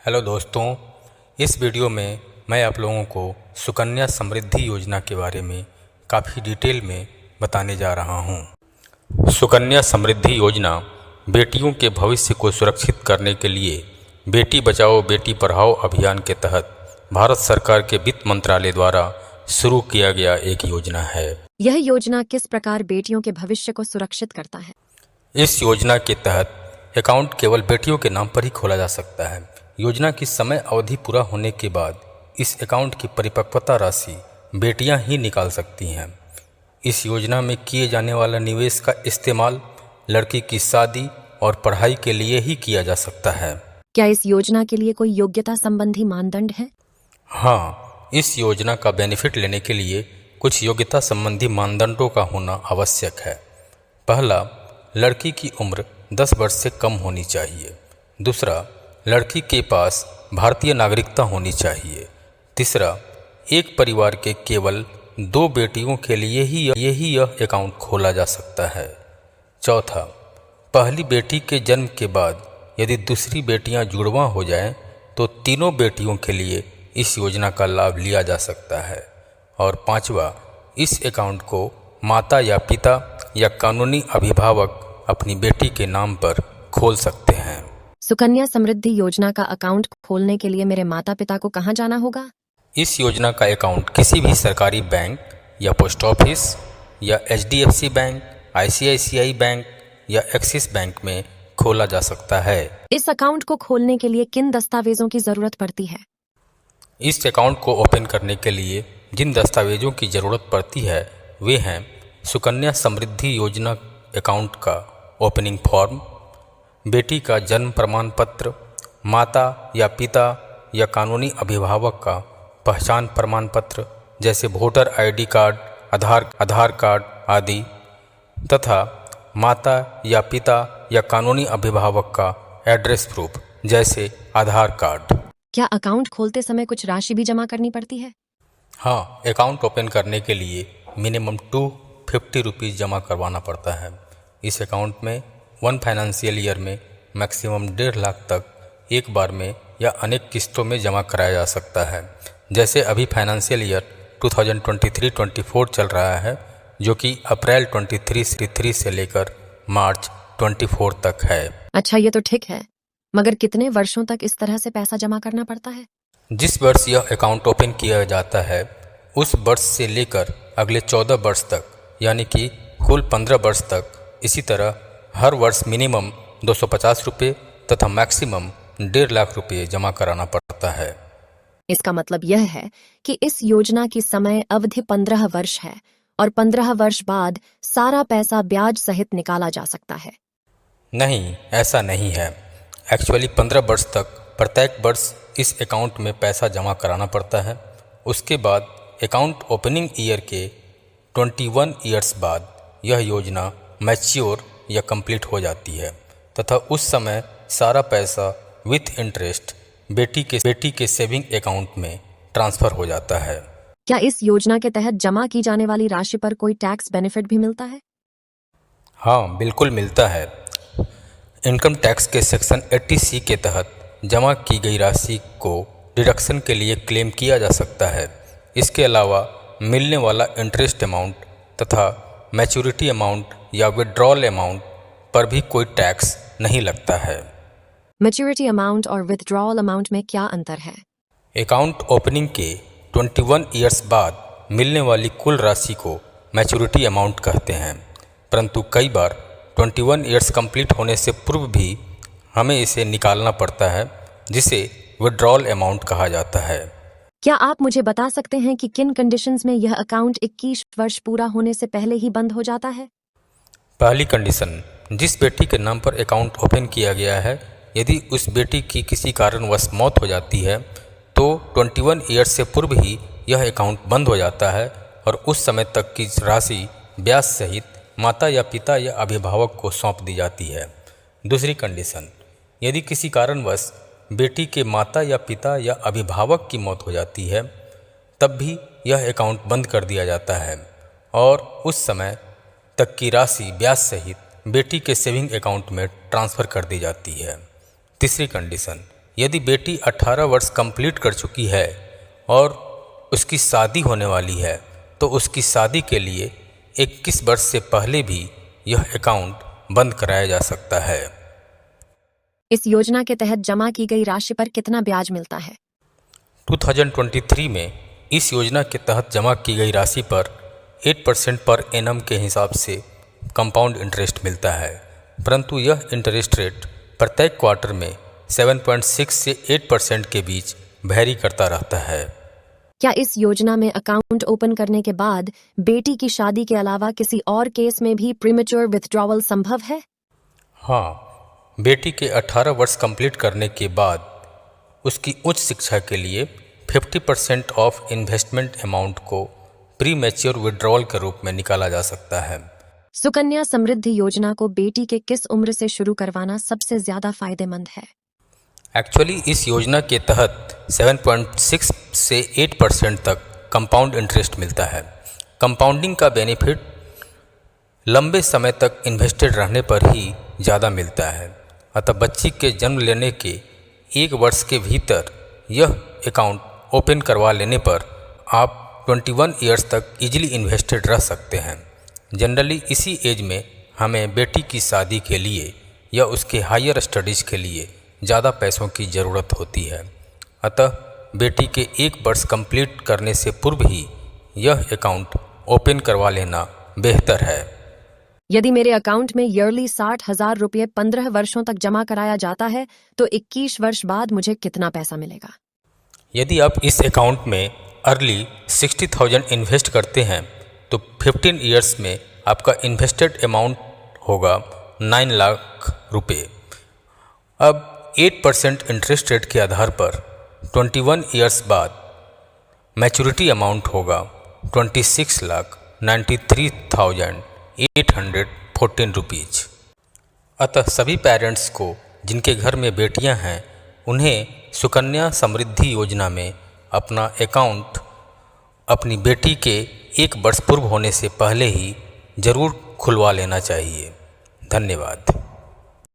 Hello दोस्तों, इस video में मैं आप लोगों को सुकन्या समृद्धि योजना के बारे में काफ़ी डिटेल में बताने जा रहा हूँ। सुकन्या समृद्धि योजना बेटियों के भविष्य को सुरक्षित करने के लिए बेटी बचाओ बेटी पढ़ाओ अभियान के तहत भारत सरकार के वित्त मंत्रालय द्वारा शुरू किया गया एक योजना है। यह योजना किस प्रकार बेटियों के भविष्य को सुरक्षित करता है? इस योजना के तहत अकाउंट केवल बेटियों के नाम पर ही खोला जा सकता है। योजना की समय अवधि पूरा होने के बाद इस अकाउंट की परिपक्वता राशि बेटियां ही निकाल सकती हैं। इस योजना में किए जाने वाला निवेश का इस्तेमाल लड़की की शादी और पढ़ाई के लिए ही किया जा सकता है। क्या इस योजना के लिए कोई योग्यता संबंधी मानदंड है? हाँ, इस योजना का बेनिफिट लेने के लिए कुछ योग्यता संबंधी मानदंडों का होना आवश्यक है। पहला, लड़की की उम्र 10 वर्ष से कम होनी चाहिए। दूसरा, लड़की के पास भारतीय नागरिकता होनी चाहिए। तीसरा, एक परिवार के केवल 2 बेटियों के लिए ही यह अकाउंट खोला जा सकता है। चौथा, पहली बेटी के जन्म के बाद यदि दूसरी बेटियां जुड़वां हो जाएं तो तीनों बेटियों के लिए इस योजना का लाभ लिया जा सकता है। और पांचवा, इस अकाउंट को माता या पिता या कानूनी अभिभावक अपनी बेटी के नाम पर खोल सकते हैं। सुकन्या समृद्धि योजना का अकाउंट खोलने के लिए मेरे माता पिता को कहाँ जाना होगा? इस योजना का अकाउंट किसी भी सरकारी बैंक या पोस्ट ऑफिस या HDFC बैंक, ICICI बैंक या एक्सिस बैंक में खोला जा सकता है। इस अकाउंट को खोलने के लिए किन दस्तावेजों की जरूरत पड़ती है? इस अकाउंट को ओपन करने के लिए जिन दस्तावेजों की ज़रूरत पड़ती है वे हैं सुकन्या समृद्धि योजना अकाउंट का ओपनिंग फॉर्म, बेटी का जन्म प्रमाण पत्र, माता या पिता या कानूनी अभिभावक का पहचान प्रमाण पत्र जैसे वोटर ID कार्ड, आधार कार्ड आदि, तथा माता या पिता या कानूनी अभिभावक का एड्रेस प्रूफ जैसे आधार कार्ड। क्या अकाउंट खोलते समय कुछ राशि भी जमा करनी पड़ती है? हाँ, अकाउंट ओपन करने के लिए मिनिमम 250 रुपीज़ जमा करवाना पड़ता है। इस अकाउंट में 1 फाइनेंशियल ईयर में मैक्सिमम 1.5 लाख तक एक बार में या अनेक किस्तों में जमा कराया जा सकता है। जैसे अभी फाइनेंशियल ईयर 2023-24 चल रहा है, जो कि अप्रैल 23 से लेकर मार्च 24 तक है। अच्छा, ये तो ठीक है, मगर कितने वर्षों तक इस तरह से पैसा जमा करना पड़ता है? जिस वर्ष यह अकाउंट ओपन किया जाता है उस वर्ष से लेकर अगले 14 वर्ष तक, यानी कि कुल 15 वर्ष तक इसी तरह हर वर्ष मिनिमम 250 रुपये तथा मैक्सिमम 1.5 लाख रुपये जमा कराना पड़ता है। इसका मतलब यह है कि इस योजना की समय अवधि 15 वर्ष है और 15 वर्ष बाद सारा पैसा ब्याज सहित निकाला जा सकता है। नहीं, ऐसा नहीं है। एक्चुअली 15 वर्ष तक प्रत्येक वर्ष इस अकाउंट में पैसा जमा कराना पड़ता है। उसके बाद अकाउंट ओपनिंग ईयर के 21 ईयर्स बाद यह योजना मैच्योर या कंप्लीट हो जाती है तथा उस समय सारा पैसा विथ इंटरेस्ट बेटी के सेविंग अकाउंट में ट्रांसफ़र हो जाता है। क्या इस योजना के तहत जमा की जाने वाली राशि पर कोई टैक्स बेनिफिट भी मिलता है? हाँ, बिल्कुल मिलता है। इनकम टैक्स के सेक्शन 80C के तहत जमा की गई राशि को डिडक्शन के लिए क्लेम किया जा सकता है। इसके अलावा मिलने वाला इंटरेस्ट अमाउंट तथा मैच्योरिटी अमाउंट या विड्रॉल अमाउंट पर भी कोई टैक्स नहीं लगता है। मैच्योरिटी अमाउंट और विथड्रॉल अमाउंट में क्या अंतर है? अकाउंट ओपनिंग के 21 ईयर्स बाद मिलने वाली कुल राशि को मैच्योरिटी अमाउंट कहते हैं, परंतु कई बार 21 ईयर्स कंप्लीट होने से पूर्व भी हमें इसे निकालना पड़ता है, जिसे विड्रॉल अमाउंट कहा जाता है। क्या आप मुझे बता सकते हैं कि किन कंडीशंस में यह अकाउंट 21 वर्ष पूरा होने से पहले ही बंद हो जाता है? पहली कंडीशन, जिस बेटी के नाम पर अकाउंट ओपन किया गया है यदि उस बेटी की किसी कारणवश मौत हो जाती है तो 21 ईयर्स से पूर्व ही यह अकाउंट बंद हो जाता है और उस समय तक की राशि ब्याज सहित माता या पिता या अभिभावक को सौंप दी जाती है। दूसरी कंडीशन, यदि किसी कारणवश बेटी के माता या पिता या अभिभावक की मौत हो जाती है तब भी यह अकाउंट बंद कर दिया जाता है और उस समय तक की राशि ब्याज सहित बेटी के सेविंग अकाउंट में ट्रांसफ़र कर दी जाती है। तीसरी कंडीशन, यदि बेटी 18 वर्ष कंप्लीट कर चुकी है और उसकी शादी होने वाली है तो उसकी शादी के लिए 21 वर्ष से पहले भी यह अकाउंट बंद कराया जा सकता है। इस योजना के तहत जमा की गई राशि पर कितना ब्याज मिलता है? 2023 में इस योजना के तहत जमा की गई राशि पर 8% पर एनम के हिसाब से कंपाउंड इंटरेस्ट मिलता है, परंतु यह इंटरेस्ट रेट प्रत्येक क्वार्टर में 7.6 से 8% के बीच वैरी करता रहता है। क्या इस योजना में अकाउंट ओपन करने के बाद बेटी की शादी के अलावा किसी और केस में भी प्रीमेच्योर विथड्रॉवल संभव है? हाँ, बेटी के 18 वर्ष कंप्लीट करने के बाद उसकी उच्च शिक्षा के लिए 50% ऑफ इन्वेस्टमेंट अमाउंट को प्री मैच्योर विड्रॉवल के रूप में निकाला जा सकता है। सुकन्या समृद्धि योजना को बेटी के किस उम्र से शुरू करवाना सबसे ज्यादा फायदेमंद है? एक्चुअली इस योजना के तहत 7.6 से 8% तक कंपाउंड इंटरेस्ट मिलता है। कंपाउंडिंग का बेनिफिट लंबे समय तक इन्वेस्टेड रहने पर ही ज़्यादा मिलता है, अतः बच्ची के जन्म लेने के 1 वर्ष के भीतर यह अकाउंट ओपन करवा लेने पर आप 21 ईयर्स तक इजीली इन्वेस्टेड रह सकते हैं। जनरली इसी एज में हमें बेटी की शादी के लिए या उसके हायर स्टडीज़ के लिए ज़्यादा पैसों की ज़रूरत होती है, अतः बेटी के 1 वर्ष कंप्लीट करने से पूर्व ही यह अकाउंट ओपन करवा लेना बेहतर है। यदि मेरे अकाउंट में ईयरली 60,000 रुपये 15 वर्षों तक जमा कराया जाता है तो 21 वर्ष बाद मुझे कितना पैसा मिलेगा? यदि आप इस अकाउंट में अर्ली 60,000 इन्वेस्ट करते हैं तो 15 ईयर्स में आपका इन्वेस्टेड अमाउंट होगा 9 लाख रुपये। अब 8% इंटरेस्ट रेट के आधार पर 21 ईयर्स बाद मैच्योरिटी अमाउंट होगा 26,93,814 रुपीज़। अतः सभी पेरेंट्स को जिनके घर में बेटियां हैं उन्हें सुकन्या समृद्धि योजना में अपना अकाउंट अपनी बेटी के 1 वर्ष पूर्व होने से पहले ही जरूर खुलवा लेना चाहिए। धन्यवाद।